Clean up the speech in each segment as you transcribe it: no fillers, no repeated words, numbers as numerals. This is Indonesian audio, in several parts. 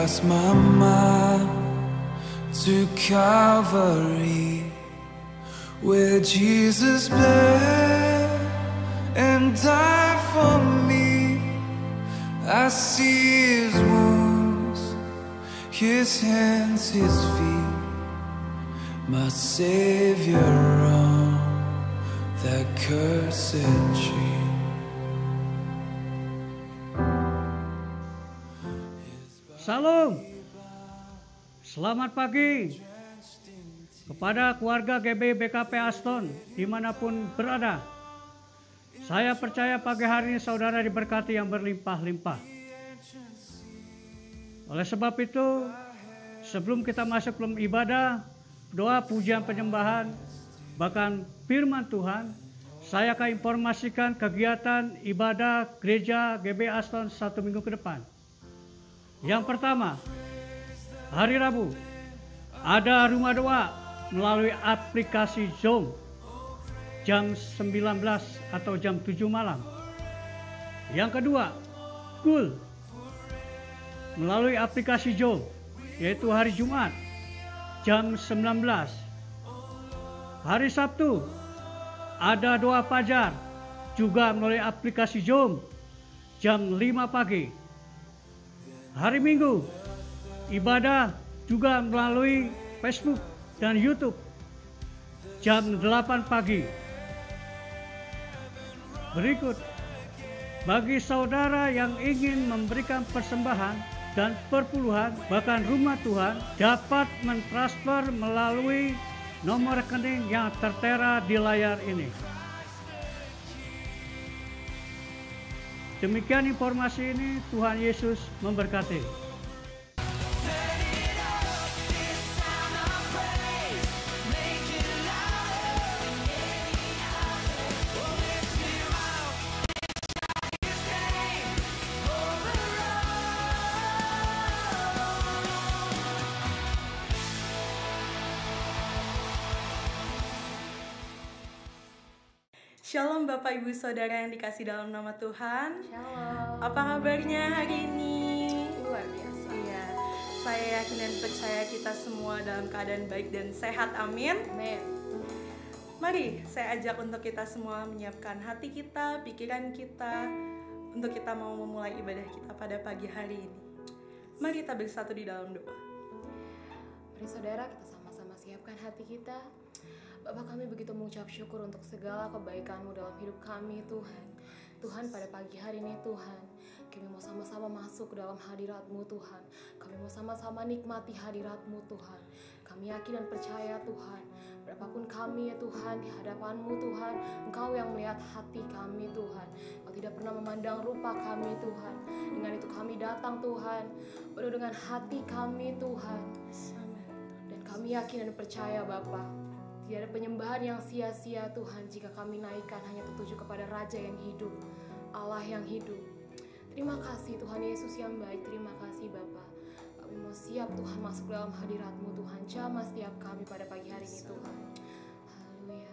cast my mind to Calvary, where Jesus bled and died for me. I see his wounds, his hands, his feet, my Savior on that cursed tree. Salam, selamat pagi kepada keluarga GB BKP Aston dimanapun berada. Saya percaya pagi hari ini saudara diberkati yang berlimpah-limpah. Oleh sebab itu, sebelum kita masuk dalam ibadah, doa, pujian, penyembahan, bahkan firman Tuhan, saya akan informasikan kegiatan ibadah gereja GB Aston 1 minggu ke depan. Yang pertama, hari Rabu, ada rumah doa melalui aplikasi Zoom jam 19 atau jam 7 malam. Yang kedua, Kul melalui aplikasi Zoom, yaitu hari Jumat jam 19. Hari Sabtu, ada doa fajar juga melalui aplikasi Zoom jam 5 pagi. Hari Minggu, ibadah juga melalui Facebook dan YouTube jam 8 pagi. Berikut, bagi saudara yang ingin memberikan persembahan dan perpuluhan, bahkan rumah Tuhan, dapat mentransfer melalui nomor rekening yang tertera di layar ini. Demikian informasi ini, Tuhan Yesus memberkati. Shalom Bapak Ibu Saudara yang dikasih dalam nama Tuhan. Shalom. Apa kabarnya hari ini? Luar biasa. Iya, saya yakin dan percaya kita semua dalam keadaan baik dan sehat, amin. Amin. Mari saya ajak untuk kita semua menyiapkan hati kita, pikiran kita, untuk kita mau memulai ibadah kita pada pagi hari ini. Mari kita bersatu di dalam doa. Mari saudara, kita sama-sama siapkan hati kita. Bapak, kami begitu mengucap syukur untuk segala kebaikan-Mu dalam hidup kami, Tuhan. Tuhan, pada pagi hari ini, Tuhan, kami mau sama-sama masuk ke dalam hadirat-Mu, Tuhan. Kami mau sama-sama nikmati hadirat-Mu, Tuhan. Kami yakin dan percaya, Tuhan, berapapun kami, ya Tuhan, di hadapan-Mu, Tuhan, Engkau yang melihat hati kami, Tuhan. Engkau tidak pernah memandang rupa kami, Tuhan. Dengan itu kami datang, Tuhan, penuh dengan hati kami, Tuhan. Dan kami yakin dan percaya, Bapa, tidak ada penyembahan yang sia-sia, Tuhan, jika kami naikkan hanya tertuju kepada Raja yang hidup, Allah yang hidup. Terima kasih Tuhan Yesus yang baik, terima kasih Bapa. Kami mau siap, Tuhan, masuk dalam hadirat-Mu, Tuhan. Jamah setiap kami pada pagi hari ini, Tuhan. Haleluya.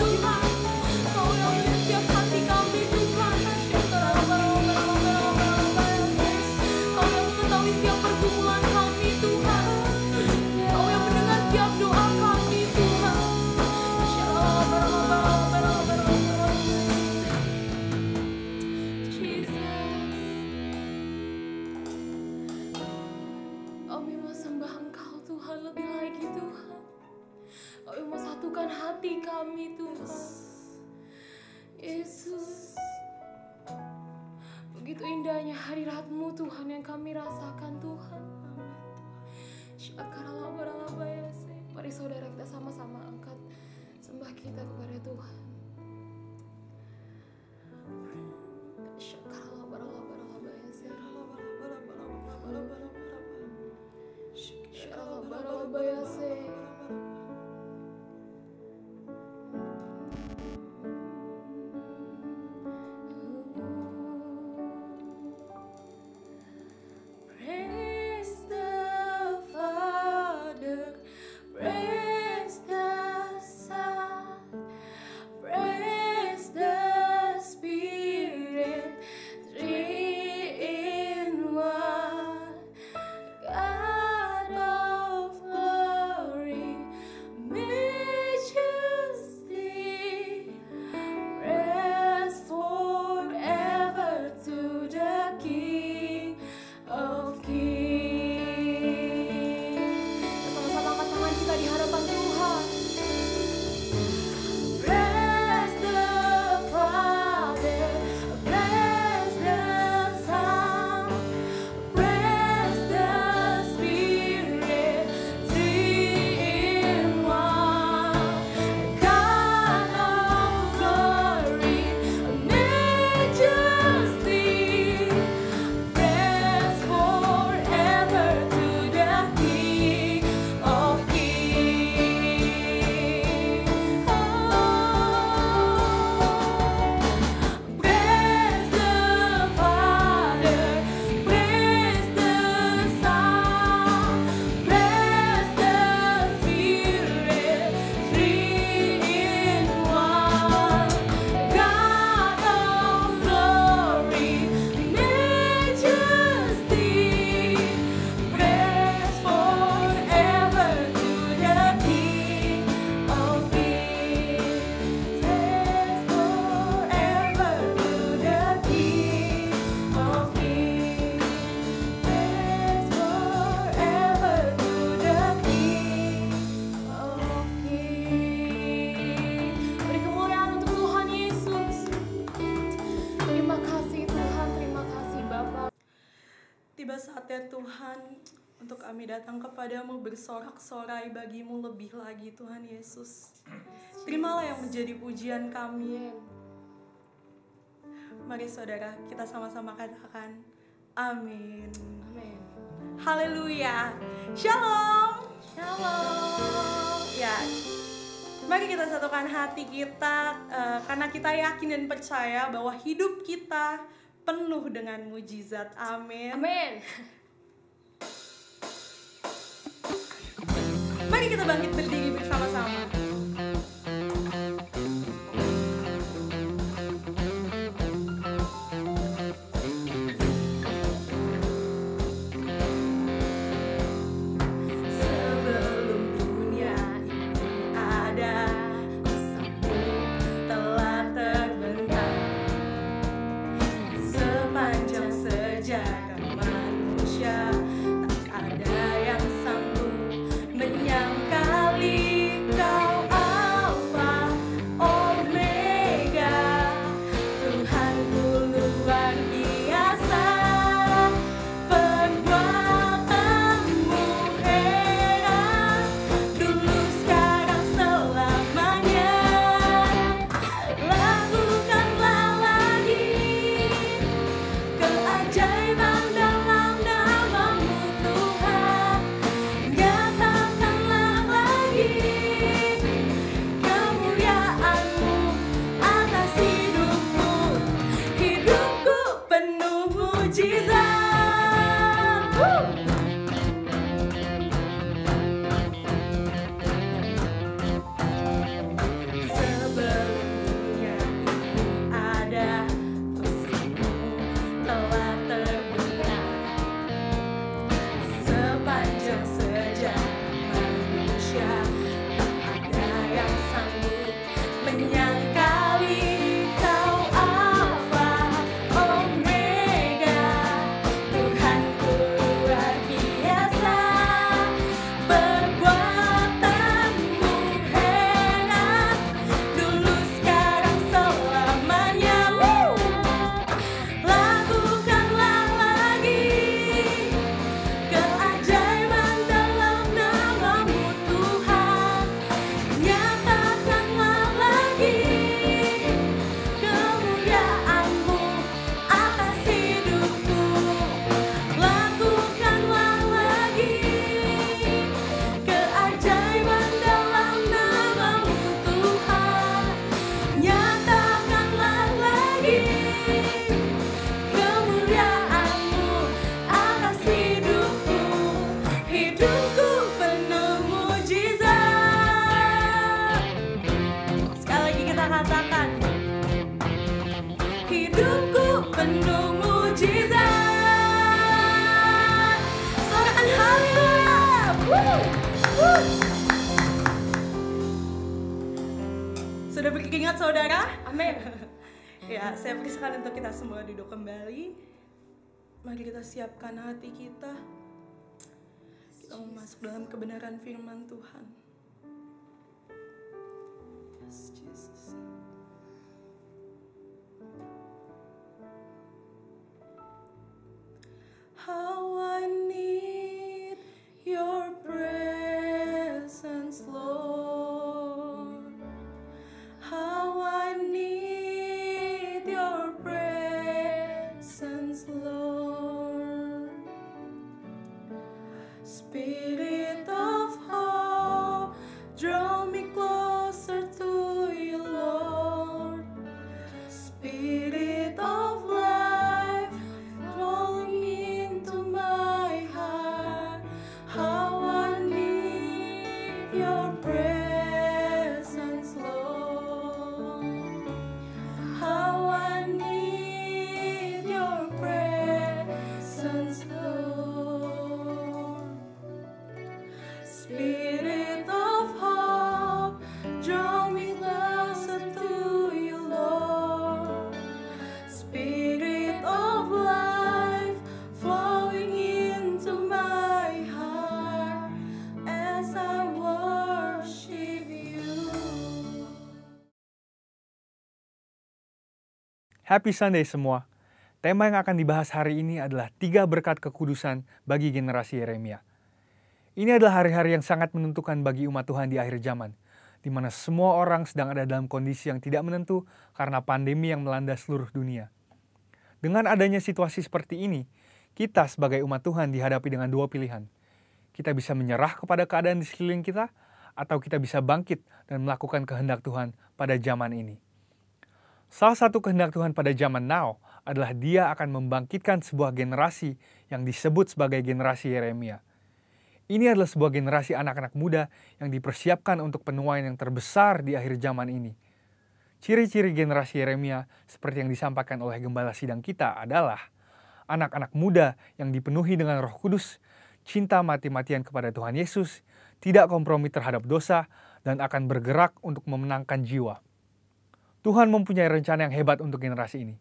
Tuhan. Kau yang melihat setiap hati kami Tuhan. Kau yang mengetahui setiap pergumulan kami Tuhan. Kau yang mendengar setiap doa kami Tuhan. Kami mau sembah Engkau Tuhan lebih lagi Tuhan. Kami mau satukan hati kami Tuhan. Yesus, begitu indahnya hadirat-Mu Tuhan yang kami rasakan Tuhan. Syakarallabalalabayase. Mari saudara kita sama-sama angkat sembah kita kepada Tuhan. Syakarallabalalabayase. Syakarallabalalabayase. Praise the Father, praise the Son, praise the Spirit, three in one. God of glory, majesty, praise forever to the King of Kings. Sama-sama angkat tangan kita di hadapan Tuhan. Praise the Father, praise the Son, praise the Spirit, three in one. God of glory, majesty, praise forever to the King of Kings. Praise the Father, praise the Son, praise the Spirit, three in one. God of glory, majesty, praise forever to the King of Kings. Praise forever to the King of Kings. Praise forever to the King of Kings. Beri kemuliaan untuk Tuhan Yesus. Terima kasih Tuhan, terima kasih Bapa. Tiba saatnya Tuhan untuk kami datang kepadamu bersorak-sorai bagimu lebih lagi Tuhan Yesus. Terimalah yang menjadi pujian kami. Mari saudara kita sama-sama katakan amin. Amin. Haleluya. Shalom. Shalom. Ya, mari kita satukan hati kita karena kita yakin dan percaya bahwa hidup kita penuh dengan mujizat. Amin. Amin. Mari kita bangkit berdiri bersama-sama. Sebelum dunia ini ada, kusamu telah terbentang. Sepanjang sejarah manusia, tak ada yang sanggup menyangkali Kau katakan, hidupku penuh mujizat. Sorakan haleluya. Sudah beringat saudara? Amin. Ya, saya persilakan untuk kita semua duduk kembali. Mari kita siapkan hati kita. Kita mau masuk dalam kebenaran firman Tuhan. Yes, Jesus. How I need your presence, Lord. How I need your presence, Lord. Spirit of hope, draw me closer to you, Lord. Spirit of life, falling into my heart. How I need your presence, Lord. How I need your presence, Lord. Spirit of hope, draw me closer to you, Lord. Spirit of life, flowing into my heart as I worship you. Happy Sunday semua. Tema yang akan dibahas hari ini adalah 3 berkat kekudusan bagi generasi Yeremia. Ini adalah hari-hari yang sangat menentukan bagi umat Tuhan di akhir zaman, di mana semua orang sedang ada dalam kondisi yang tidak menentu karena pandemi yang melanda seluruh dunia. Dengan adanya situasi seperti ini, kita sebagai umat Tuhan dihadapi dengan 2 pilihan. Kita bisa menyerah kepada keadaan di sekeliling kita, atau kita bisa bangkit dan melakukan kehendak Tuhan pada zaman ini. Salah satu kehendak Tuhan pada zaman now adalah Dia akan membangkitkan sebuah generasi yang disebut sebagai generasi Yeremia. Ini adalah sebuah generasi anak-anak muda yang dipersiapkan untuk penuaian yang terbesar di akhir zaman ini. Ciri-ciri generasi Yeremia seperti yang disampaikan oleh gembala sidang kita adalah anak-anak muda yang dipenuhi dengan Roh Kudus, cinta mati-matian kepada Tuhan Yesus, tidak kompromi terhadap dosa, dan akan bergerak untuk memenangkan jiwa. Tuhan mempunyai rencana yang hebat untuk generasi ini.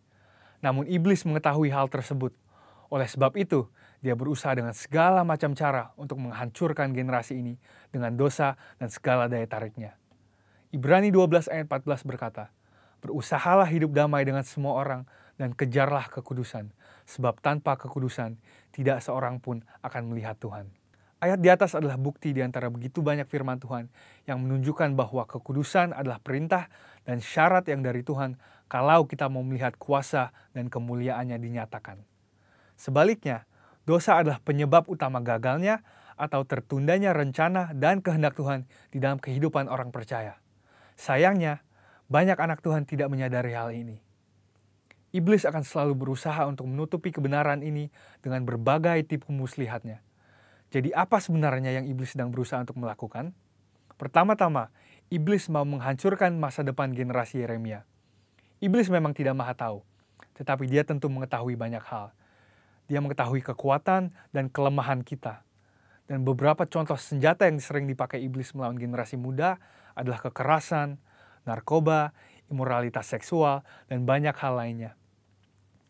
Namun iblis mengetahui hal tersebut. Oleh sebab itu, dia berusaha dengan segala macam cara untuk menghancurkan generasi ini dengan dosa dan segala daya tariknya. Ibrani 12 ayat 14 berkata, "Berusahalah hidup damai dengan semua orang dan kejarlah kekudusan, sebab tanpa kekudusan tidak seorang pun akan melihat Tuhan." Ayat di atas adalah bukti di antara begitu banyak firman Tuhan yang menunjukkan bahwa kekudusan adalah perintah dan syarat yang dari Tuhan kalau kita mau melihat kuasa dan kemuliaannya dinyatakan. Sebaliknya, dosa adalah penyebab utama gagalnya atau tertundanya rencana dan kehendak Tuhan di dalam kehidupan orang percaya. Sayangnya, banyak anak Tuhan tidak menyadari hal ini. Iblis akan selalu berusaha untuk menutupi kebenaran ini dengan berbagai tipu muslihatnya. Jadi apa sebenarnya yang iblis sedang berusaha untuk melakukan? Pertama-tama, iblis mau menghancurkan masa depan generasi Yeremia. Iblis memang tidak maha tahu, tetapi dia tentu mengetahui banyak hal. Dia mengetahui kekuatan dan kelemahan kita. Dan beberapa contoh senjata yang sering dipakai iblis melawan generasi muda adalah kekerasan, narkoba, imoralitas seksual, dan banyak hal lainnya.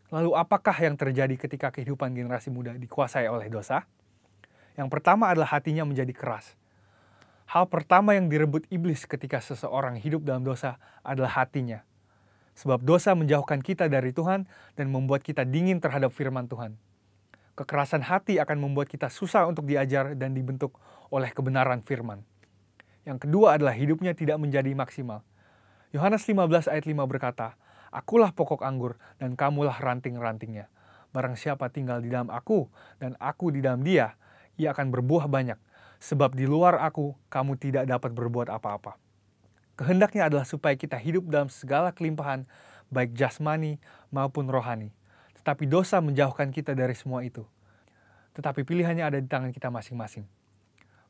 Lalu apakah yang terjadi ketika kehidupan generasi muda dikuasai oleh dosa? Yang pertama adalah hatinya menjadi keras. Hal pertama yang direbut iblis ketika seseorang hidup dalam dosa adalah hatinya. Sebab dosa menjauhkan kita dari Tuhan dan membuat kita dingin terhadap firman Tuhan. Kekerasan hati akan membuat kita susah untuk diajar dan dibentuk oleh kebenaran firman. Yang kedua adalah hidupnya tidak menjadi maksimal. Yohanes 15 ayat 5 berkata, "Akulah pokok anggur dan kamulah ranting-rantingnya. Barang siapa tinggal di dalam aku dan aku di dalam dia, ia akan berbuah banyak. Sebab di luar aku, kamu tidak dapat berbuat apa-apa." Kehendaknya adalah supaya kita hidup dalam segala kelimpahan, baik jasmani maupun rohani. Tetapi dosa menjauhkan kita dari semua itu. Tetapi pilihannya ada di tangan kita masing-masing.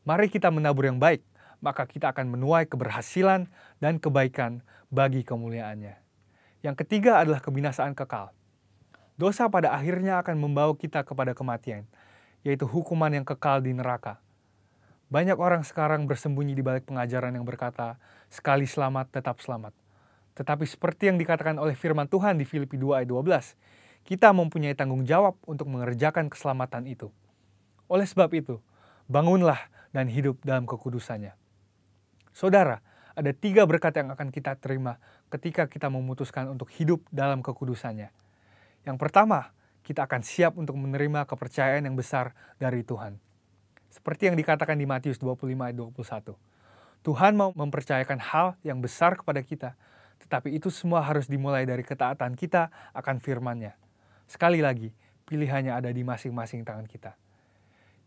Mari kita menabur yang baik, maka kita akan menuai keberhasilan dan kebaikan, bagi kemuliaannya. Yang ketiga adalah kebinasaan kekal. Dosa pada akhirnya akan membawa kita kepada kematian, yaitu hukuman yang kekal di neraka. Banyak orang sekarang bersembunyi di balik pengajaran yang berkata, sekali selamat tetap selamat. Tetapi seperti yang dikatakan oleh firman Tuhan di Filipi 2 ayat 12, kita mempunyai tanggung jawab untuk mengerjakan keselamatan itu. Oleh sebab itu, bangunlah dan hidup dalam kekudusannya. Saudara, ada 3 berkat yang akan kita terima ketika kita memutuskan untuk hidup dalam kekudusannya. Yang pertama, kita akan siap untuk menerima kepercayaan yang besar dari Tuhan. Seperti yang dikatakan di Matius 25 ayat 21. Tuhan mau mempercayakan hal yang besar kepada kita, tetapi itu semua harus dimulai dari ketaatan kita akan firman-Nya. Sekali lagi, pilihannya ada di masing-masing tangan kita.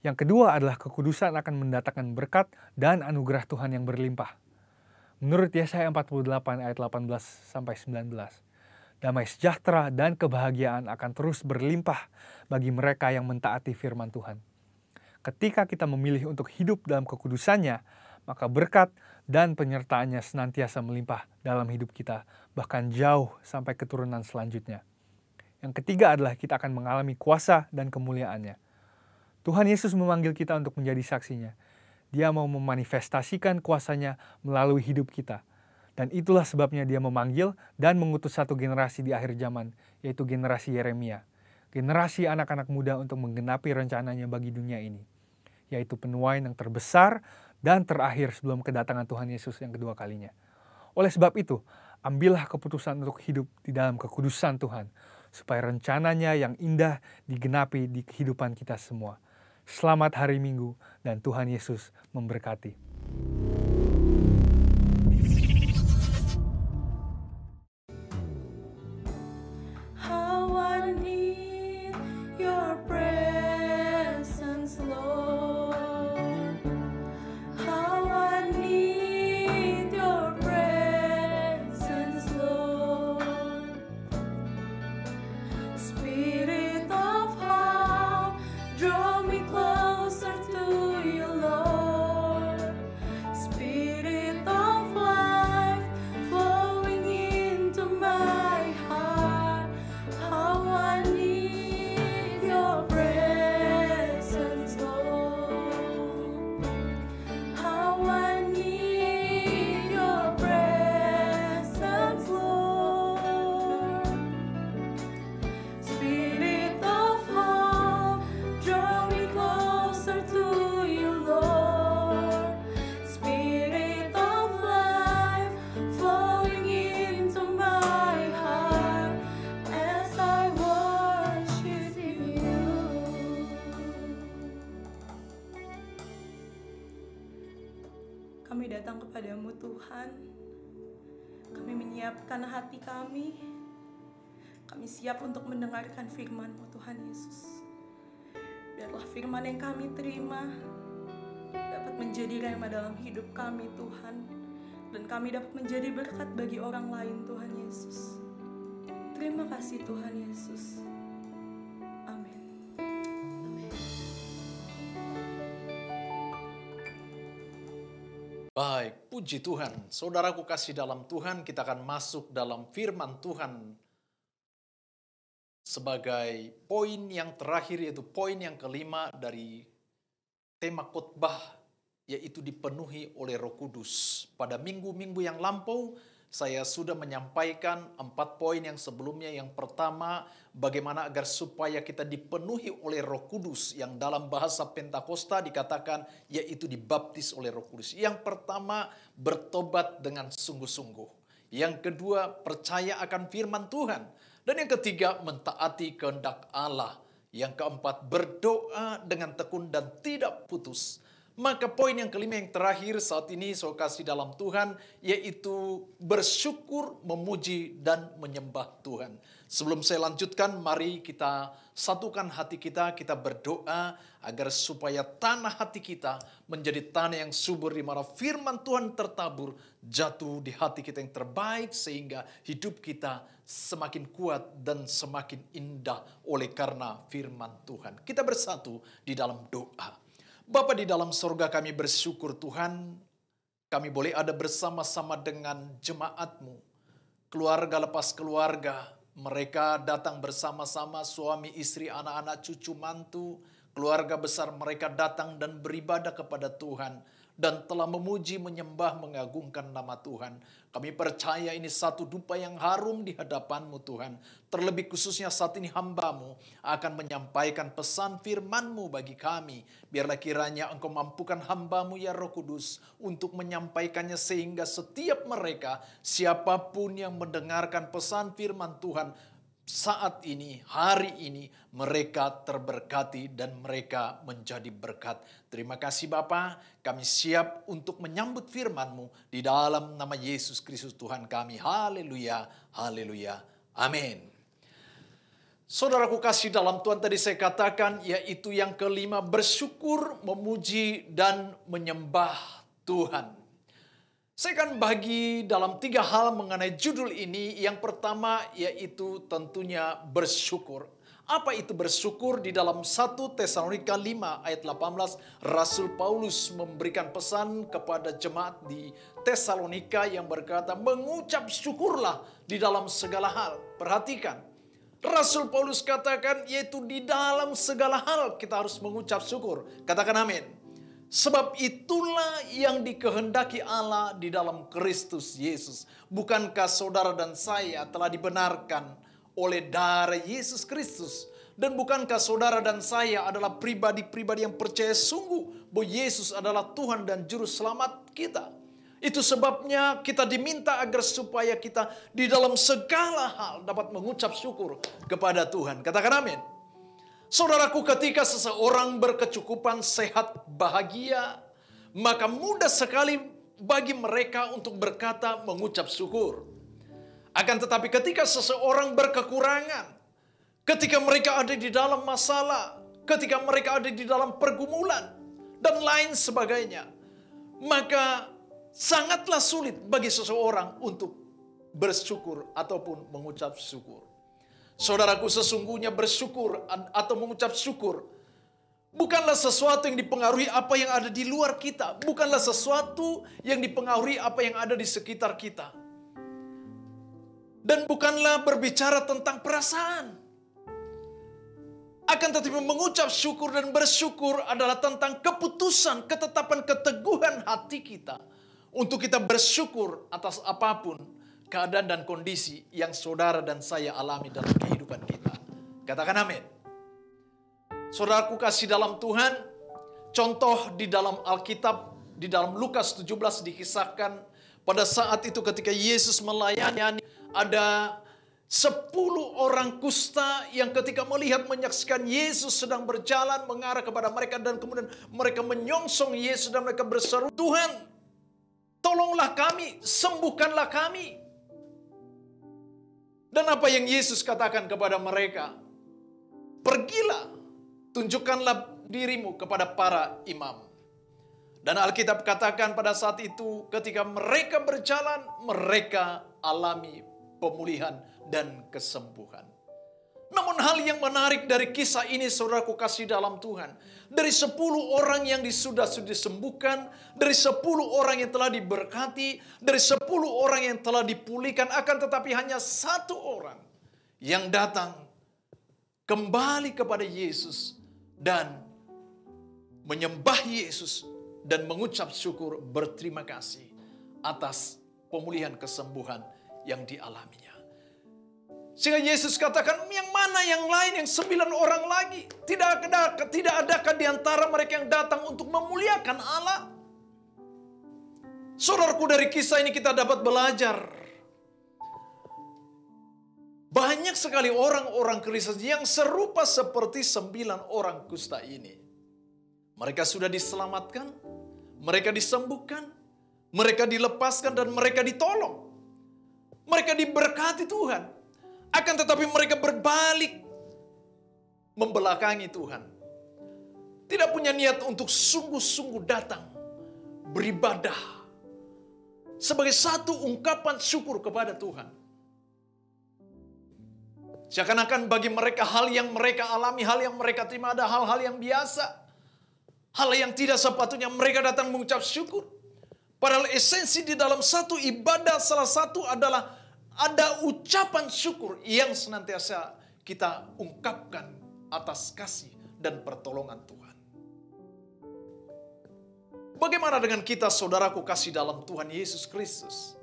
Yang kedua adalah kekudusan akan mendatangkan berkat dan anugerah Tuhan yang berlimpah. Menurut Yesaya 48 ayat 18-19, damai sejahtera dan kebahagiaan akan terus berlimpah bagi mereka yang mentaati firman Tuhan. Ketika kita memilih untuk hidup dalam kekudusannya, maka berkat dan penyertaannya senantiasa melimpah dalam hidup kita, bahkan jauh sampai keturunan selanjutnya. Yang ketiga adalah kita akan mengalami kuasa dan kemuliaannya. Tuhan Yesus memanggil kita untuk menjadi saksinya. Dia mau memanifestasikan kuasanya melalui hidup kita. Dan itulah sebabnya dia memanggil dan mengutus satu generasi di akhir zaman, yaitu generasi Yeremia. Generasi anak-anak muda untuk menggenapi rencananya bagi dunia ini, yaitu penuaian yang terbesar dan terakhir sebelum kedatangan Tuhan Yesus yang kedua kalinya. Oleh sebab itu, ambillah keputusan untuk hidup di dalam kekudusan Tuhan, supaya rencananya yang indah digenapi di kehidupan kita semua. Selamat hari Minggu dan Tuhan Yesus memberkati. Kami datang kepadamu Tuhan. Kami menyiapkan hati kami. Kami siap untuk mendengarkan firman-Mu Tuhan Yesus. Biarlah firman yang kami terima dapat menjadi rema dalam hidup kami Tuhan. Dan kami dapat menjadi berkat bagi orang lain Tuhan Yesus. Terima kasih Tuhan Yesus. Amin. Baik, puji Tuhan. Saudaraku kasih dalam Tuhan, kita akan masuk dalam firman Tuhan sebagai poin yang terakhir, yaitu poin yang kelima dari tema khotbah, yaitu dipenuhi oleh Roh Kudus. Pada minggu-minggu yang lampau, saya sudah menyampaikan 4 poin yang sebelumnya. Yang pertama, bagaimana agar supaya kita dipenuhi oleh Roh Kudus, yang dalam bahasa Pentakosta dikatakan yaitu dibaptis oleh Roh Kudus. Yang pertama, bertobat dengan sungguh-sungguh. Yang kedua, percaya akan firman Tuhan. Dan yang ketiga, mentaati kehendak Allah. Yang keempat, berdoa dengan tekun dan tidak putus. Maka poin yang kelima yang terakhir saat ini saya kasih dalam Tuhan, yaitu bersyukur, memuji, dan menyembah Tuhan. Sebelum saya lanjutkan, mari kita satukan hati kita berdoa agar supaya tanah hati kita menjadi tanah yang subur, di mana firman Tuhan tertabur, jatuh di hati kita yang terbaik, sehingga hidup kita semakin kuat dan semakin indah oleh karena firman Tuhan. Kita bersatu di dalam doa. Bapa di dalam sorga, kami bersyukur Tuhan, kami boleh ada bersama-sama dengan jemaat-Mu. keluarga lepas keluarga. Mereka datang bersama-sama, suami, istri, anak-anak, cucu, mantu. Keluarga besar mereka datang dan beribadah kepada Tuhan. Dan telah memuji, menyembah, mengagungkan nama Tuhan. Kami percaya ini satu dupa yang harum di hadapan-Mu Tuhan. Terlebih khususnya saat ini hamba-Mu akan menyampaikan pesan firman-Mu bagi kami. Biarlah kiranya Engkau mampukan hamba-Mu ya Roh Kudus untuk menyampaikannya sehingga setiap mereka, siapapun yang mendengarkan pesan firman Tuhan saat ini, hari ini, mereka terberkati dan mereka menjadi berkat. Terima kasih Bapa, kami siap untuk menyambut firman-Mu di dalam nama Yesus Kristus Tuhan kami. Haleluya, haleluya, amin. Saudaraku kasih dalam Tuhan, tadi saya katakan yaitu yang kelima, bersyukur, memuji, dan menyembah Tuhan. Saya akan bagi dalam 3 hal mengenai judul ini. Yang pertama yaitu tentunya bersyukur. Apa itu bersyukur? Di dalam 1 Tesalonika 5 ayat 18, Rasul Paulus memberikan pesan kepada jemaat di Tesalonika yang berkata, mengucap syukurlah di dalam segala hal. Perhatikan, Rasul Paulus katakan yaitu di dalam segala hal kita harus mengucap syukur. Katakan amin. Sebab itulah yang dikehendaki Allah di dalam Kristus Yesus. Bukankah saudara dan saya telah dibenarkan oleh darah Yesus Kristus? Dan bukankah saudara dan saya adalah pribadi-pribadi yang percaya sungguh bahwa Yesus adalah Tuhan dan Juru Selamat kita? Itu sebabnya kita diminta agar supaya kita di dalam segala hal dapat mengucap syukur kepada Tuhan. Katakan amin. Saudaraku, ketika seseorang berkecukupan, sehat, bahagia, maka mudah sekali bagi mereka untuk berkata mengucap syukur. Akan tetapi ketika seseorang berkekurangan, ketika mereka ada di dalam masalah, ketika mereka ada di dalam pergumulan, dan lain sebagainya, maka sangatlah sulit bagi seseorang untuk bersyukur ataupun mengucap syukur. Saudaraku, sesungguhnya bersyukur atau mengucap syukur bukanlah sesuatu yang dipengaruhi apa yang ada di luar kita. Bukanlah sesuatu yang dipengaruhi apa yang ada di sekitar kita. Dan bukanlah berbicara tentang perasaan. Akan tetapi mengucap syukur dan bersyukur adalah tentang keputusan, ketetapan, keteguhan hati kita. Untuk kita bersyukur atas apapun keadaan dan kondisi yang saudara dan saya alami dalam kehidupan kita. Katakan amin. Saudaraku kasih dalam Tuhan, contoh di dalam Alkitab, di dalam Lukas 17 dikisahkan pada saat itu ketika Yesus melayani, ada 10 orang kusta yang ketika melihat menyaksikan Yesus sedang berjalan mengarah kepada mereka dan kemudian mereka menyongsong Yesus dan mereka berseru, Tuhan, tolonglah kami, sembuhkanlah kami. Dan apa yang Yesus katakan kepada mereka? Pergilah, tunjukkanlah dirimu kepada para imam. Dan Alkitab katakan pada saat itu ketika mereka berjalan, mereka alami pemulihan dan kesembuhan. Namun hal yang menarik dari kisah ini, saudaraku kasih dalam Tuhan, dari 10 orang yang sudah disembuhkan, dari 10 orang yang telah diberkati, dari 10 orang yang telah dipulihkan, akan tetapi hanya 1 orang yang datang kembali kepada Yesus dan menyembah Yesus dan mengucap syukur, berterima kasih atas pemulihan kesembuhan yang dialaminya. Sehingga Yesus katakan, yang mana yang lain, yang 9 orang lagi? Tidak adakah di antara mereka yang datang untuk memuliakan Allah? Saudaraku, dari kisah ini kita dapat belajar. Banyak sekali orang-orang Kristen yang serupa seperti 9 orang kusta ini. Mereka sudah diselamatkan, mereka disembuhkan, mereka dilepaskan, dan mereka ditolong. Mereka diberkati Tuhan. Akan tetapi mereka berbalik membelakangi Tuhan. Tidak punya niat untuk sungguh-sungguh datang beribadah sebagai satu ungkapan syukur kepada Tuhan. Seakan-akan bagi mereka hal yang mereka alami, hal yang mereka terima ada hal-hal yang biasa. Hal yang tidak sepatutnya mereka datang mengucap syukur. Padahal esensi di dalam satu ibadah salah satu adalah ada ucapan syukur yang senantiasa kita ungkapkan atas kasih dan pertolongan Tuhan. Bagaimana dengan kita, saudaraku kasih dalam Tuhan Yesus Kristus?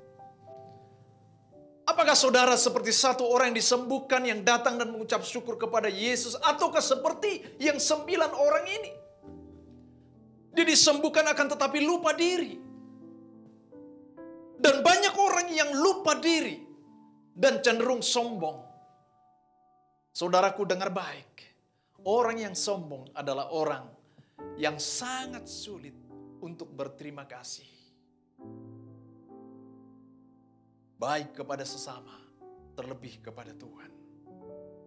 Apakah saudara seperti satu orang yang disembuhkan yang datang dan mengucap syukur kepada Yesus, ataukah seperti yang 9 orang ini? Dia disembuhkan akan tetapi lupa diri. Dan banyak orang yang lupa diri dan cenderung sombong. Saudaraku dengar baik. Orang yang sombong adalah orang yang sangat sulit untuk berterima kasih. Baik kepada sesama, terlebih kepada Tuhan.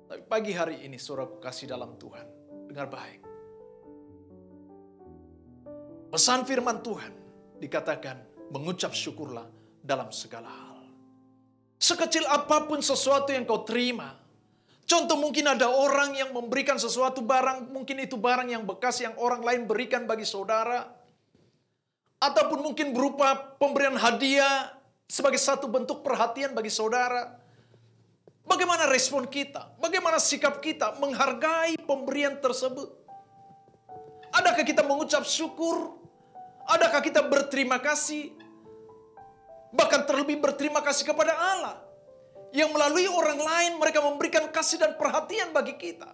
Tapi pagi hari ini, saudaraku kasih dalam Tuhan, dengar baik. Pesan firman Tuhan dikatakan, mengucap syukurlah dalam segala hal. Sekecil apapun sesuatu yang kau terima. Contoh, mungkin ada orang yang memberikan sesuatu barang, mungkin itu barang yang bekas yang orang lain berikan bagi saudara. Ataupun mungkin berupa pemberian hadiah sebagai satu bentuk perhatian bagi saudara. Bagaimana respon kita? Bagaimana sikap kita menghargai pemberian tersebut? Adakah kita mengucap syukur? Adakah kita berterima kasih? Bahkan terlebih berterima kasih kepada Allah, yang melalui orang lain mereka memberikan kasih dan perhatian bagi kita.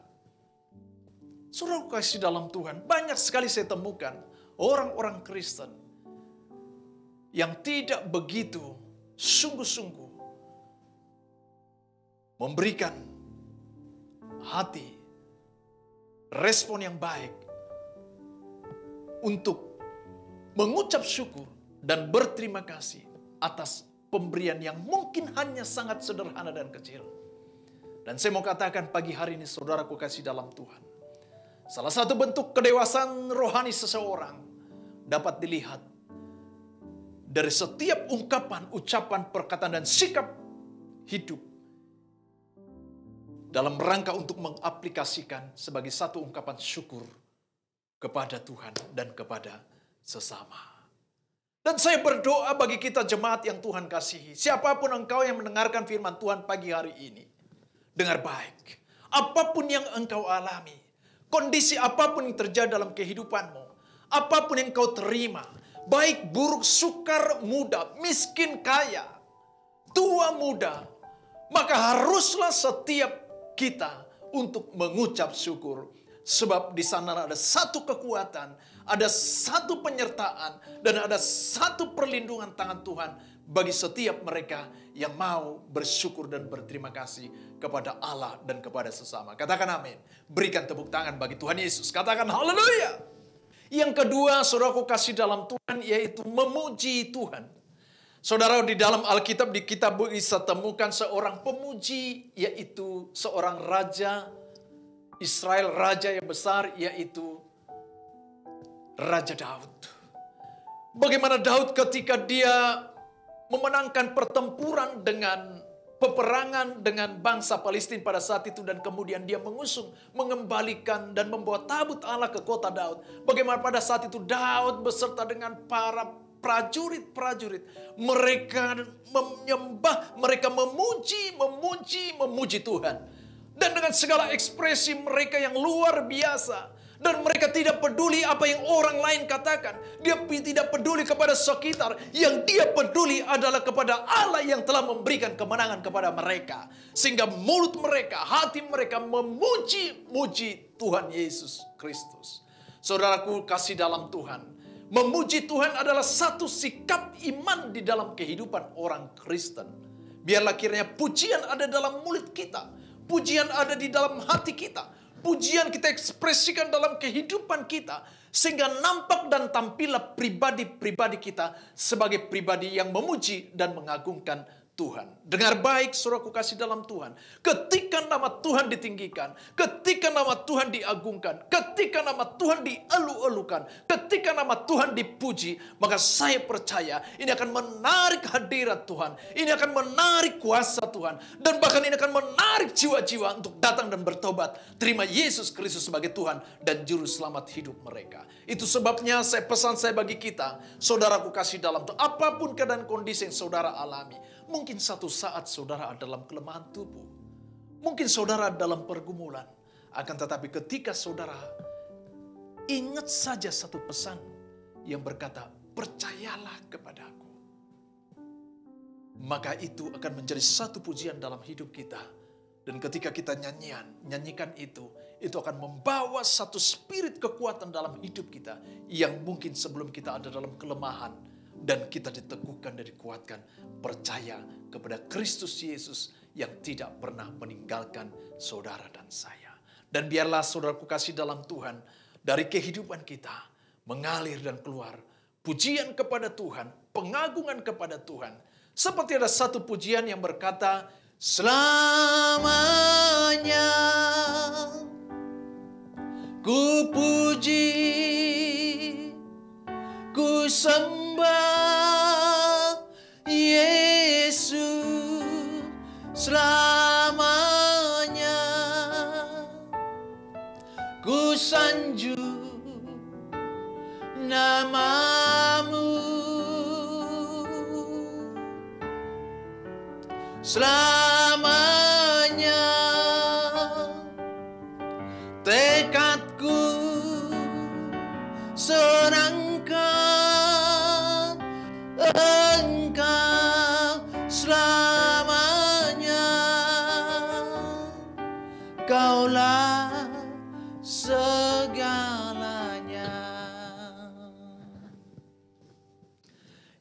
Saudara kasih dalam Tuhan, banyak sekali saya temukan orang-orang Kristen yang tidak begitu sungguh-sungguh memberikan hati, respon yang baik untuk mengucap syukur dan berterima kasih atas pemberian yang mungkin hanya sangat sederhana dan kecil. Dan saya mau katakan pagi hari ini, saudaraku kasih dalam Tuhan, salah satu bentuk kedewasaan rohani seseorang dapat dilihat dari setiap ungkapan, ucapan, perkataan, dan sikap hidup dalam rangka untuk mengaplikasikan sebagai satu ungkapan syukur kepada Tuhan dan kepada sesama. Dan saya berdoa bagi kita jemaat yang Tuhan kasihi. Siapapun engkau yang mendengarkan firman Tuhan pagi hari ini, dengar baik. Apapun yang engkau alami, kondisi apapun yang terjadi dalam kehidupanmu, apapun yang engkau terima, baik buruk, sukar, muda, miskin, kaya, tua, muda, maka haruslah setiap kita untuk mengucap syukur. Sebab di sana ada satu kekuatan, ada satu penyertaan, dan ada satu perlindungan tangan Tuhan bagi setiap mereka yang mau bersyukur dan berterima kasih kepada Allah dan kepada sesama. Katakan amin. Berikan tepuk tangan bagi Tuhan Yesus. Katakan haleluya. Yang kedua, saudaraku kasih dalam Tuhan, yaitu memuji Tuhan. Saudara, di dalam Alkitab kita bisa temukan seorang pemuji, yaitu seorang raja Israel, raja yang besar, yaitu Raja Daud. Bagaimana Daud ketika dia memenangkan pertempuran dengan peperangan dengan bangsa Palestina pada saat itu, dan kemudian dia mengusung, mengembalikan dan membawa tabut Allah ke kota Daud. Bagaimana pada saat itu Daud beserta dengan para prajurit-prajurit, mereka menyembah, mereka memuji Tuhan. Dan dengan segala ekspresi mereka yang luar biasa. Dan mereka tidak peduli apa yang orang lain katakan. Dia tidak peduli kepada sekitar. Yang dia peduli adalah kepada Allah yang telah memberikan kemenangan kepada mereka. Sehingga mulut mereka, hati mereka memuji Tuhan Yesus Kristus. Saudaraku kasih dalam Tuhan, memuji Tuhan adalah satu sikap iman di dalam kehidupan orang Kristen. Biarlah kiranya pujian ada dalam mulut kita. Pujian ada di dalam hati kita. Pujian kita ekspresikan dalam kehidupan kita. Sehingga nampak dan tampillah pribadi-pribadi kita sebagai pribadi yang memuji dan mengagungkan Tuhan. Dengar baik, saudaraku kasih dalam Tuhan. Ketika nama Tuhan ditinggikan, ketika nama Tuhan diagungkan, ketika nama Tuhan dielu-elukan, ketika nama Tuhan dipuji, maka saya percaya ini akan menarik hadirat Tuhan. Ini akan menarik kuasa Tuhan. Dan bahkan ini akan menarik jiwa-jiwa untuk datang dan bertobat. Terima Yesus Kristus sebagai Tuhan dan Juru Selamat hidup mereka. Itu sebabnya pesan saya bagi kita, saudaraku kasih dalam Tuhan. Apapun keadaan kondisi yang saudara alami, Mungkin satu saat saudara ada dalam kelemahan tubuh. Mungkin saudara dalam pergumulan. Akan tetapi ketika saudara ingat saja satu pesan yang berkata, percayalah kepadaku. Maka itu akan menjadi satu pujian dalam hidup kita. Dan ketika kita nyanyikan itu akan membawa satu spirit kekuatan dalam hidup kita. Yang mungkin sebelum kita ada dalam kelemahan. Dan kita diteguhkan dan dikuatkan. Percaya kepada Kristus Yesus yang tidak pernah meninggalkan saudara dan saya. Dan biarlah saudaraku kasih dalam Tuhan. Dari kehidupan kita mengalir dan keluar. Pujian kepada Tuhan, pengagungan kepada Tuhan. Seperti ada satu pujian yang berkata, selamanya ku puji, ku sembah Yesus selamanya, ku sanjung namamu selamanya, tekadku senangkan Engkau selamanya, Kaulah segalanya.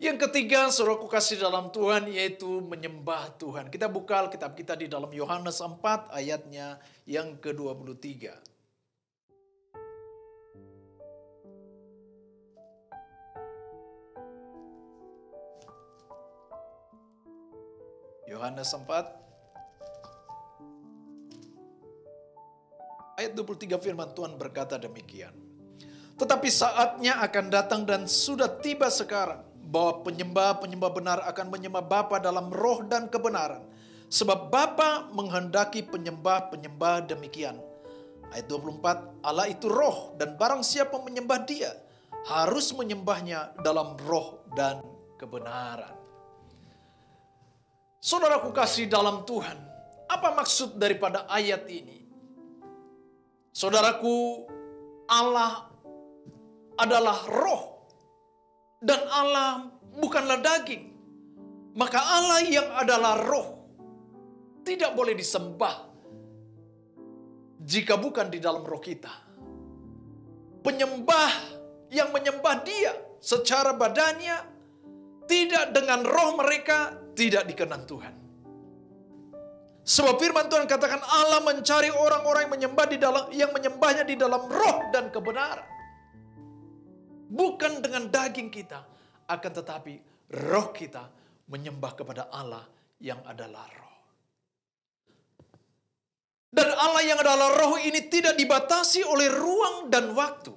Yang ketiga, saudaraku kasih dalam Tuhan, yaitu menyembah Tuhan. Kita buka Alkitab kita di dalam Yohanes 4 ayatnya yang ke-23. Yohanes 4 ayat 23 firman Tuhan berkata demikian. Tetapi saatnya akan datang dan sudah tiba sekarang, bahwa penyembah-penyembah benar akan menyembah Bapa dalam roh dan kebenaran. Sebab Bapa menghendaki penyembah-penyembah demikian. Ayat 24, Allah itu roh, dan barang siapa menyembah Dia harus menyembahnya dalam roh dan kebenaran. Saudaraku kasih dalam Tuhan, apa maksud daripada ayat ini? Saudaraku, Allah adalah roh. Dan Allah bukanlah daging. Maka Allah yang adalah roh tidak boleh disembah jika bukan di dalam roh kita. Penyembah yang menyembah Dia secara badannya, tidak dengan roh mereka, tidak dikenan Tuhan. Sebab firman Tuhan katakan Allah mencari orang-orang yang menyembahnya di dalam roh dan kebenaran. Bukan dengan daging kita, akan tetapi roh kita menyembah kepada Allah yang adalah roh. Dan Allah yang adalah roh ini tidak dibatasi oleh ruang dan waktu.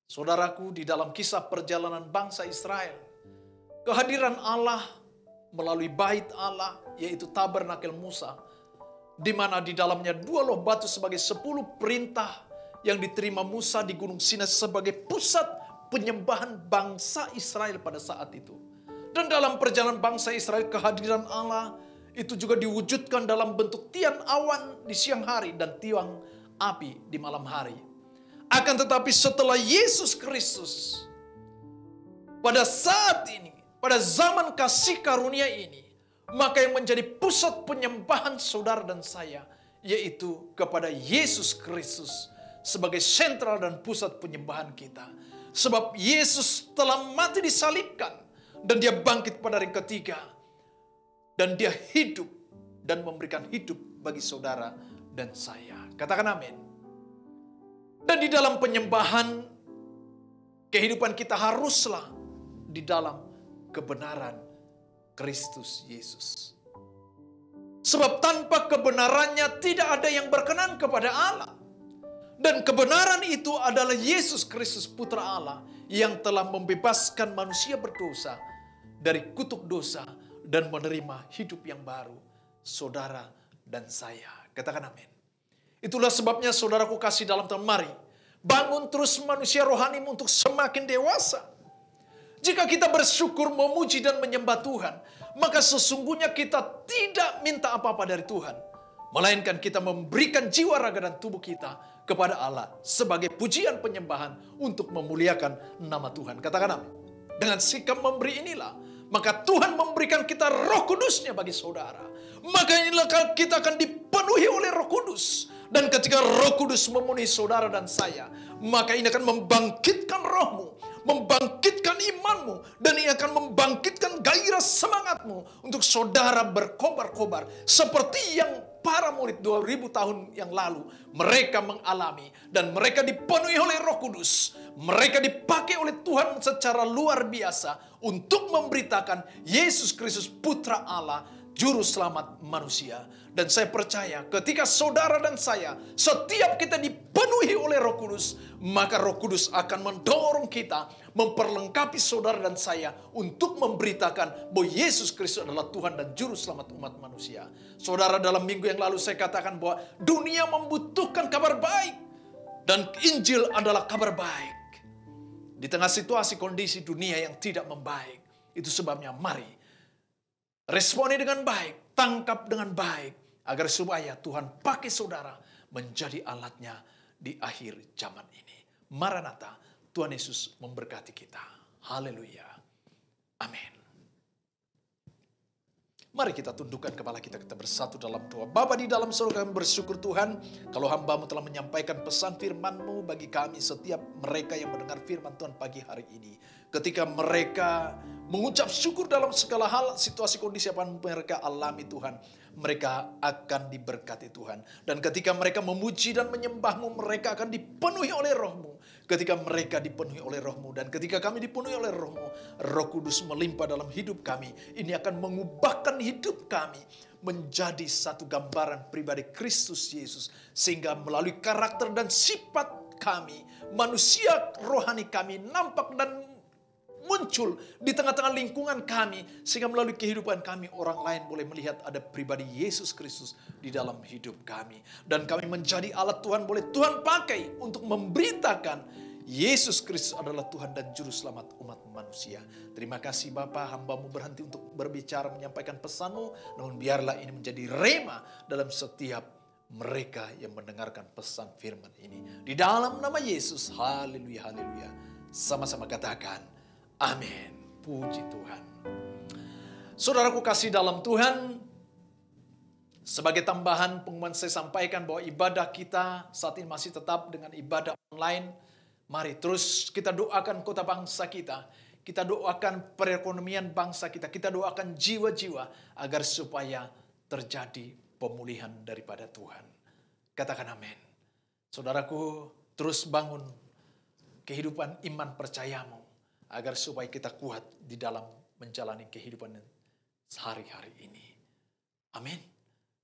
Saudaraku, di dalam kisah perjalanan bangsa Israel, kehadiran Allah melalui bait Allah, yaitu tabernakel Musa, di mana di dalamnya 2 loh batu sebagai 10 perintah yang diterima Musa di Gunung Sinai sebagai pusat penyembahan bangsa Israel pada saat itu. Dan dalam perjalanan bangsa Israel, kehadiran Allah itu juga diwujudkan dalam bentuk tiang awan di siang hari dan tiang api di malam hari. Akan tetapi setelah Yesus Kristus, pada saat ini, pada zaman kasih karunia ini, maka yang menjadi pusat penyembahan saudara dan saya, yaitu kepada Yesus Kristus sebagai sentral dan pusat penyembahan kita. Sebab Yesus telah mati disalibkan dan Dia bangkit pada hari ketiga. Dan Dia hidup dan memberikan hidup bagi saudara dan saya. Katakan amin. Dan di dalam penyembahan, kehidupan kita haruslah di dalam kebenaran Kristus Yesus. Sebab tanpa kebenarannya tidak ada yang berkenan kepada Allah. Dan kebenaran itu adalah Yesus Kristus Putra Allah yang telah membebaskan manusia berdosa dari kutuk dosa dan menerima hidup yang baru, saudara dan saya. Katakan amin. Itulah sebabnya saudaraku kasih dalam Tuhan, mari bangun terus manusia rohanimu untuk semakin dewasa. Jika kita bersyukur, memuji dan menyembah Tuhan, maka sesungguhnya kita tidak minta apa-apa dari Tuhan. Melainkan kita memberikan jiwa, raga, dan tubuh kita kepada Allah sebagai pujian penyembahan untuk memuliakan nama Tuhan. Katakan amin. Dengan sikap memberi inilah, maka Tuhan memberikan kita Roh Kudus-Nya bagi saudara. Maka inilah kita akan dipenuhi oleh Roh Kudus. Dan ketika Roh Kudus memenuhi saudara dan saya, maka ini akan membangkitkan rohmu, membangkitkan imanmu, dan ini akan membangkitkan gairah semangatmu untuk saudara berkobar-kobar seperti yang para murid 2000 tahun yang lalu mereka mengalami, dan mereka dipenuhi oleh Roh Kudus. Mereka dipakai oleh Tuhan secara luar biasa untuk memberitakan Yesus Kristus Putra Allah, Juru Selamat manusia. Dan saya percaya ketika saudara dan saya, setiap kita dipenuhi oleh Roh Kudus, maka Roh Kudus akan mendorong kita, memperlengkapi saudara dan saya untuk memberitakan bahwa Yesus Kristus adalah Tuhan dan Juru Selamat umat manusia. Saudara, dalam minggu yang lalu saya katakan bahwa dunia membutuhkan kabar baik, dan Injil adalah kabar baik. Di tengah situasi kondisi dunia yang tidak membaik, itu sebabnya mari responi dengan baik, tangkap dengan baik, agar supaya Tuhan pakai saudara menjadi alatnya di akhir zaman ini. Maranatha, Tuhan Yesus memberkati kita. Haleluya. Amin. Mari kita tundukkan kepala kita bersatu dalam doa. Bapa di dalam surga, kami bersyukur Tuhan, kalau hamba-Mu telah menyampaikan pesan firman-Mu bagi kami, setiap mereka yang mendengar firman Tuhan pagi hari ini. Ketika mereka mengucap syukur dalam segala hal, situasi kondisi apa yang mereka alami Tuhan, mereka akan diberkati Tuhan. Dan ketika mereka memuji dan menyembah-Mu, mereka akan dipenuhi oleh Roh-Mu. Ketika mereka dipenuhi oleh Roh-Mu, dan ketika kami dipenuhi oleh Roh-Mu, Roh Kudus melimpah dalam hidup kami. Ini akan mengubahkan hidup kami menjadi satu gambaran pribadi Kristus Yesus. Sehingga melalui karakter dan sifat kami, manusia rohani kami nampak dan muncul di tengah-tengah lingkungan kami, sehingga melalui kehidupan kami orang lain boleh melihat ada pribadi Yesus Kristus di dalam hidup kami. Dan kami menjadi alat Tuhan, boleh Tuhan pakai untuk memberitakan Yesus Kristus adalah Tuhan dan Juru Selamat umat manusia. Terima kasih Bapa, hamba-Mu berhenti untuk berbicara, menyampaikan pesan-Mu, namun biarlah ini menjadi rema dalam setiap mereka yang mendengarkan pesan firman ini. Di dalam nama Yesus, haleluya, haleluya. Sama-sama katakan amin. Puji Tuhan. Saudaraku kasih dalam Tuhan, sebagai tambahan pengumuman saya sampaikan bahwa ibadah kita saat ini masih tetap dengan ibadah online. Mari terus kita doakan kota bangsa kita. Kita doakan perekonomian bangsa kita. Kita doakan jiwa-jiwa agar supaya terjadi pemulihan daripada Tuhan. Katakan amin. Saudaraku, terus bangun kehidupan iman percayamu, agar supaya kita kuat di dalam menjalani kehidupan sehari-hari ini. Amin.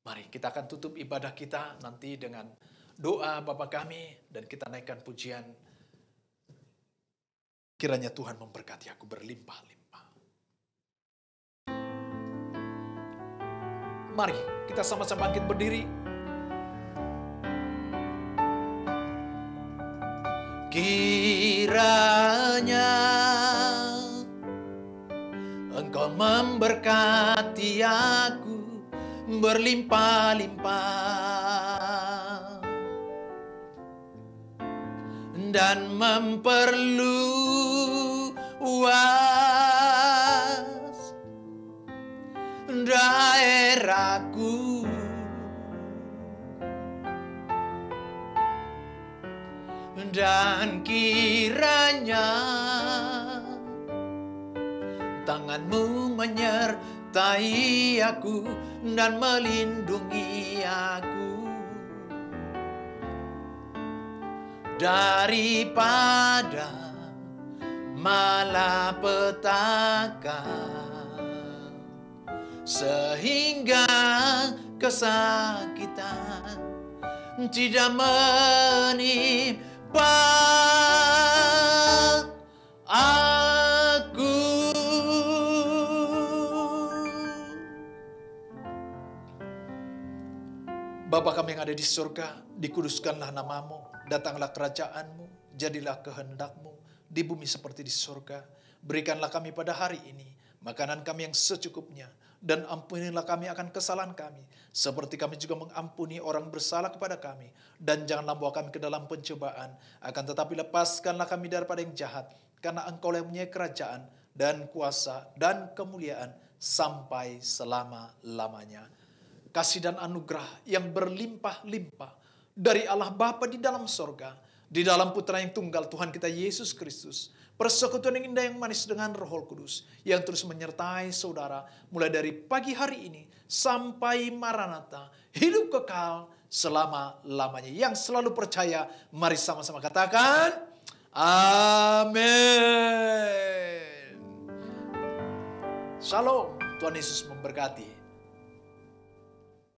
Mari kita akan tutup ibadah kita nanti dengan doa Bapa kami, dan kita naikkan pujian. Kiranya Tuhan memberkati aku berlimpah-limpah. Mari kita sama-sama bangkit berdiri. Kiranya Engkau memberkati aku berlimpah-limpah dan memperluas daerahku. Dan kiranya tangan-Mu menyertai aku dan melindungi aku daripada malapetaka, sehingga kesakitan tidak menimpa aku. Bapa kami yang ada di surga, dikuduskanlah nama-Mu, datanglah kerajaan-Mu, jadilah kehendak-Mu di bumi seperti di surga. Berikanlah kami pada hari ini makanan kami yang secukupnya, dan ampunilah kami akan kesalahan kami, seperti kami juga mengampuni orang bersalah kepada kami. Dan janganlah bawa kami ke dalam pencobaan, akan tetapi lepaskanlah kami daripada yang jahat, karena Engkau yang mempunyai kerajaan, dan kuasa, dan kemuliaan, sampai selama-lamanya. Kasih dan anugerah yang berlimpah-limpah dari Allah Bapa di dalam sorga, di dalam Putra yang tunggal Tuhan kita Yesus Kristus, persekutuan yang indah yang manis dengan Roh Kudus yang terus menyertai saudara mulai dari pagi hari ini sampai Maranatha, hidup kekal selama-lamanya. Yang selalu percaya, mari sama-sama katakan amin. Shalom, Tuhan Yesus memberkati.